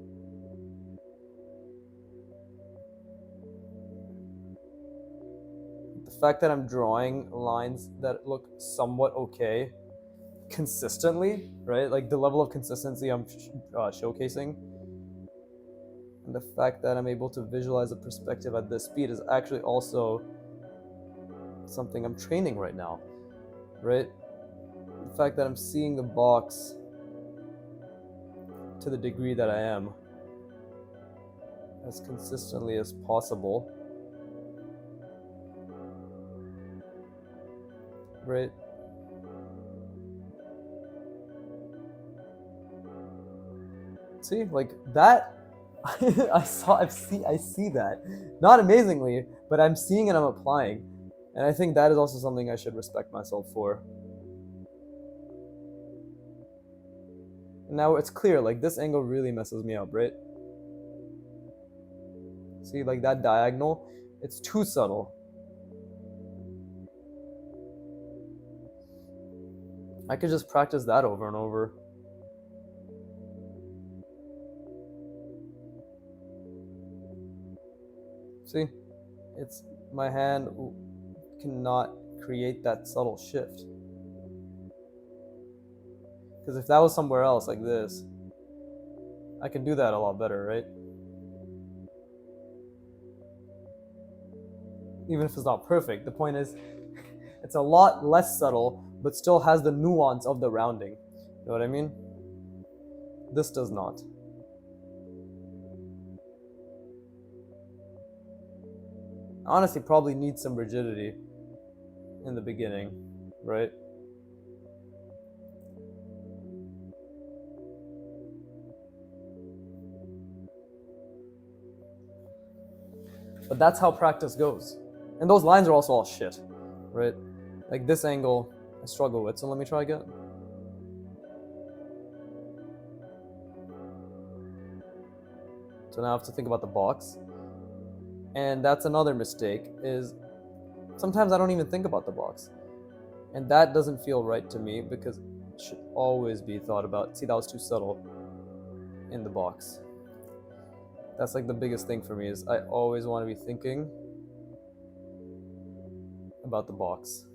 The fact that I'm drawing lines that look somewhat okay consistently, right? Like the level of consistency I'm showcasing, and the fact that I'm able to visualize a perspective at this speed is actually also something I'm training right now, right? The fact that I'm seeing the box to the degree that I am as consistently as possible, right? See, like that, I see that. Not amazingly, but I'm seeing and I'm applying. And I think that is also something I should respect myself for. Now it's clear, like this angle really messes me up, right? See, like that diagonal, it's too subtle. I could just practice that over and over. See, it's my hand cannot create that subtle shift. Because if that was somewhere else like this, I can do that a lot better, right? Even if it's not perfect, the point is it's a lot less subtle, but still has the nuance of the rounding. You know what I mean? This does not. I honestly probably need some rigidity in the beginning, right? But that's how practice goes. And those lines are also all shit, right? Like this angle I struggle with, so let me try again. So now I have to think about the box. And that's another mistake, is sometimes I don't even think about the box. And that doesn't feel right to me because it should always be thought about. See, that was too subtle in the box. That's like the biggest thing for me, is I always want to be thinking about the box.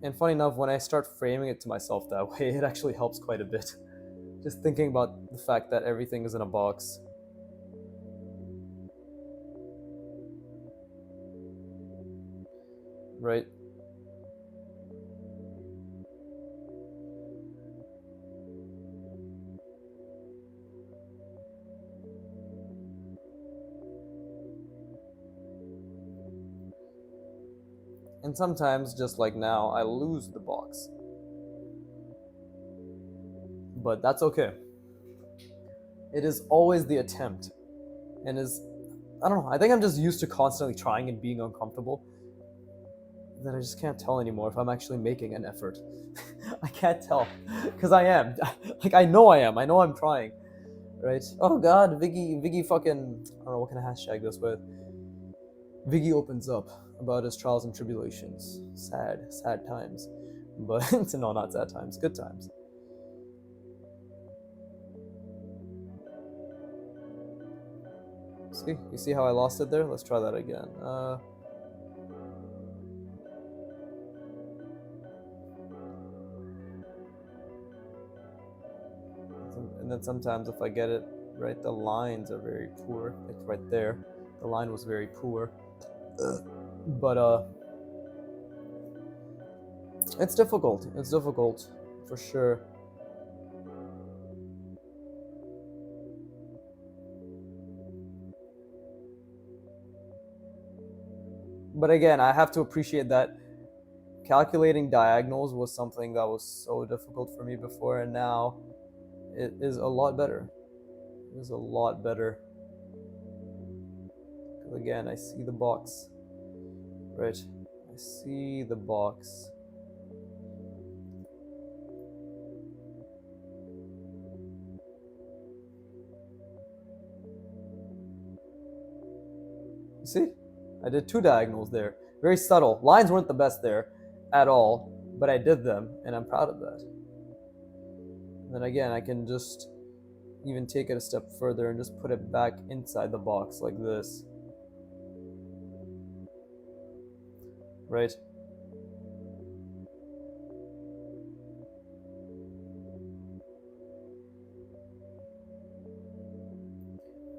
And funny enough, when I start framing it to myself that way, it actually helps quite a bit. Just thinking about the fact that everything is in a box. Right? And sometimes, just like now, I lose the box. But that's okay. It is always the attempt. And I don't know, I think I'm just used to constantly trying and being uncomfortable, that I just can't tell anymore if I'm actually making an effort. I can't tell, because I am. Like, I know I am. I know I'm trying, right? Oh god, Viggy fucking, I don't know, what can I hashtag this with? Viggy opens up about his trials and tribulations. Sad times. But, no, not sad times, good times. See? You see how I lost it there? Let's try that again. And then sometimes if I get it right, the lines are very poor. Like right there, the line was very poor. But it's difficult. It's difficult, for sure. But again, I have to appreciate that calculating diagonals was something that was so difficult for me before, and now it is a lot better. It is a lot better. Because again, I see the box. Right? I see the box. You see? I did 2 diagonals there. Very subtle. Lines weren't the best there at all, but I did them, and I'm proud of that. And then again, I can just even take it a step further and just put it back inside the box like this. Right?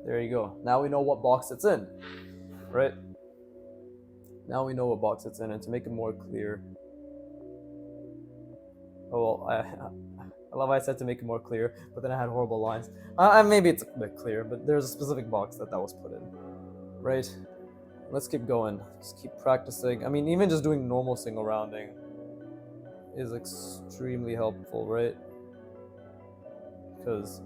There you go. Now we know what box it's in, right? Now we know what box it's in, and to make it more clear, oh well, I love how I said to make it more clear, but then I had horrible lines. Maybe it's a bit clear, but there's a specific box that was put in, right? Let's keep going. Just keep practicing. I mean, even just doing normal single rounding is extremely helpful, right? Because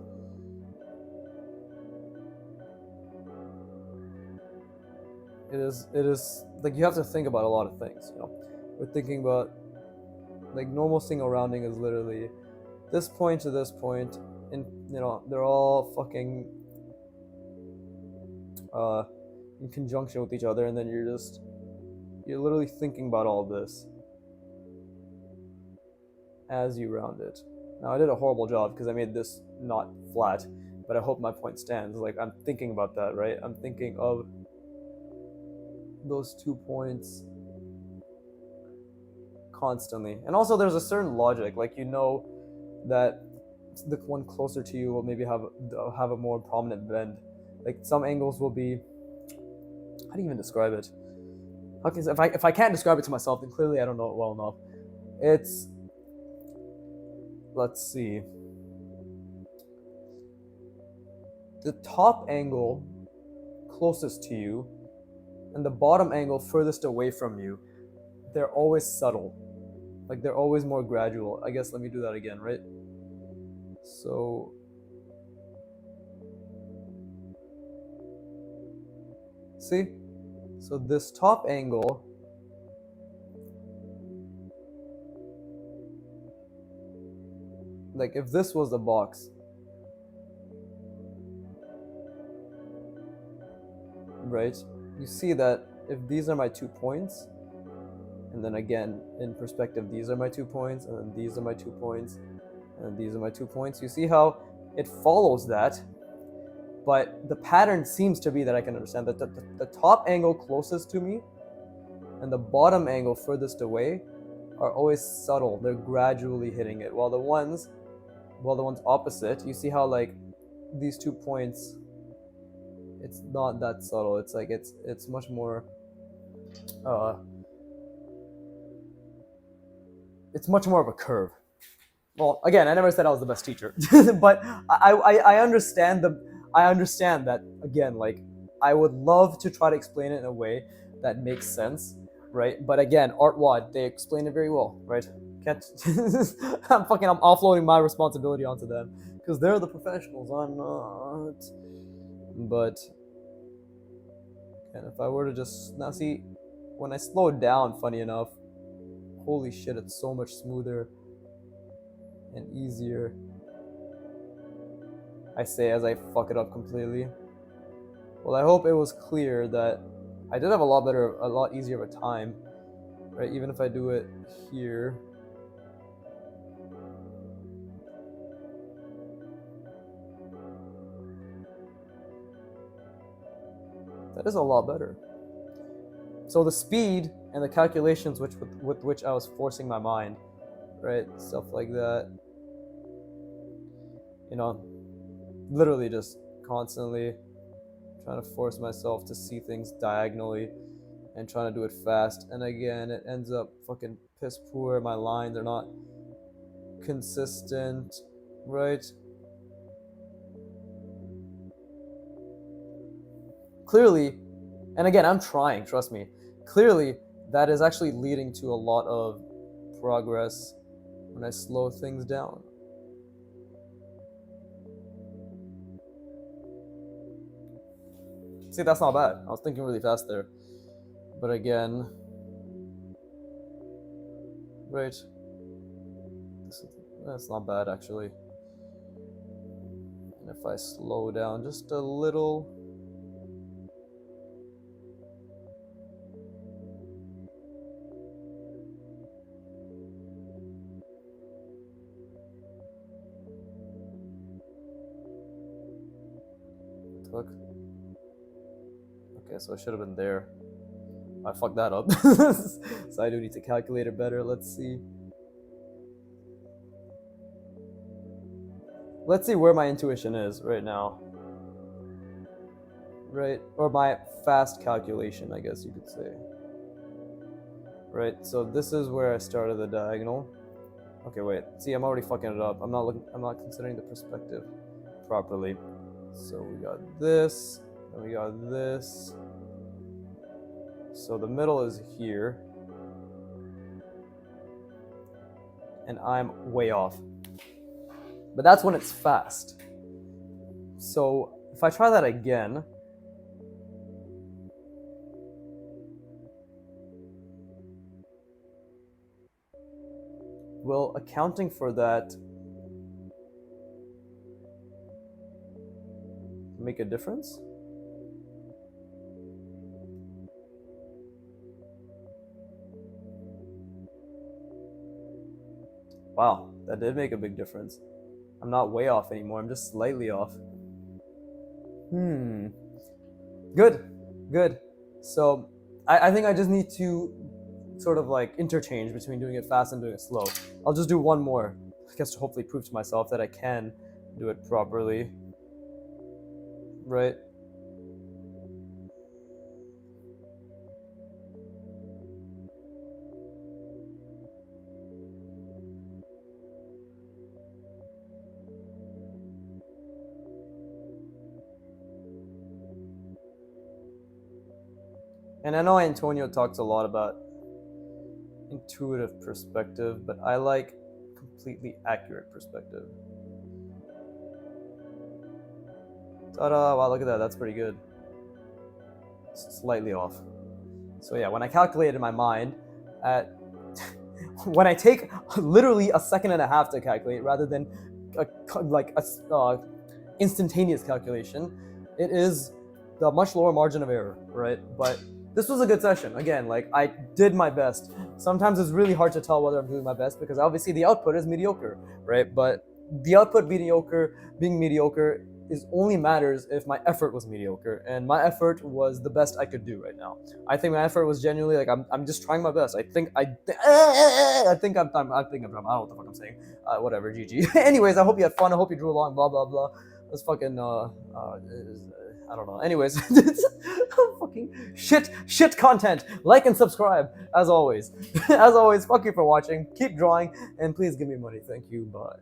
it is like you have to think about a lot of things, you know. We're thinking about like normal single rounding is literally this point to this point, and you know they're all fucking in conjunction with each other, and then you're literally thinking about all this as you round it. Now I did a horrible job because I made this not flat, but I hope my point stands. Like I'm thinking about that, right? I'm thinking of those 2 points constantly. And also there's a certain logic, like you know that the one closer to you will maybe have a more prominent bend. Like some angles will be, how do you even describe it? How can if I can't describe it to myself, then clearly I don't know it well enough. It's, let's see, the top angle closest to you and the bottom angle furthest away from you, they're always subtle. Like they're always more gradual. I guess let me do that again, right? So see? So this top angle like if this was the box, right? You see that if these are my 2 points, and then again in perspective these are my 2 points, and then these are my 2 points, and these are my 2 points. You see how it follows that, but the pattern seems to be that I can understand that the top angle closest to me and the bottom angle furthest away are always subtle. They're gradually hitting it, while the ones opposite, you see how like these 2 points, it's not that subtle. It's like it's much more it's much more of a curve. Well, again, I never said I was the best teacher, but I understand that, again, like I would love to try to explain it in a way that makes sense, right? But again, artwod, they explain it very well, right? Can't I'm offloading my responsibility onto them because they're the professionals. I'm not. But and if I were to just now see when I slow down, funny enough, holy shit, it's so much smoother and easier. I say as I fuck it up completely. Well, I hope it was clear that I did have a lot easier of a time, right? Even if I do it here. That is a lot better. So the speed and the calculations with which I was forcing my mind, right? Stuff like that. You know, literally just constantly trying to force myself to see things diagonally and trying to do it fast. And again, it ends up fucking piss poor. My lines are not consistent, right? Clearly, and again, I'm trying, trust me. Clearly, that is actually leading to a lot of progress when I slow things down. See, that's not bad. I was thinking really fast there. But again, right, that's not bad actually. And if I slow down just a little, took. Okay, so it should have been there. I fucked that up. So I do need to calculate it better. Let's see. Let's see where my intuition is right now. Right? Or my fast calculation, I guess you could say. Right, so this is where I started the diagonal. Okay, wait. See, I'm already fucking it up. I'm not considering the perspective properly. So we got this, and we got this. So the middle is here. And I'm way off. But that's when it's fast. So if I try that again, will accounting for that make a difference? Wow, that did make a big difference. I'm not way off anymore, I'm just slightly off. Good, good. So I think I just need to sort of like interchange between doing it fast and doing it slow. I'll just do one more, I guess, to hopefully prove to myself that I can do it properly. Right? And I know Antonio talks a lot about intuitive perspective, but I like completely accurate perspective. Ta-da! Wow, look at that. That's pretty good. It's slightly off. So yeah, when I calculate in my mind, at when I take literally a second and a half to calculate rather than a instantaneous calculation, it is the much lower margin of error, right? But this was a good session. Again, like, I did my best. Sometimes it's really hard to tell whether I'm doing my best because obviously the output is mediocre, right? But the output being mediocre is only matters if my effort was mediocre, and my effort was the best I could do right now. I think my effort was genuinely like I'm just trying my best. I think I'm I don't know what the fuck I'm saying. Whatever, GG. Anyways, I hope you had fun. I hope you drew along. Blah blah blah. Let's fucking I don't know. Anyways, fucking shit content. Like and subscribe as always. As always, fuck you for watching. Keep drawing, and please give me money. Thank you. Bye.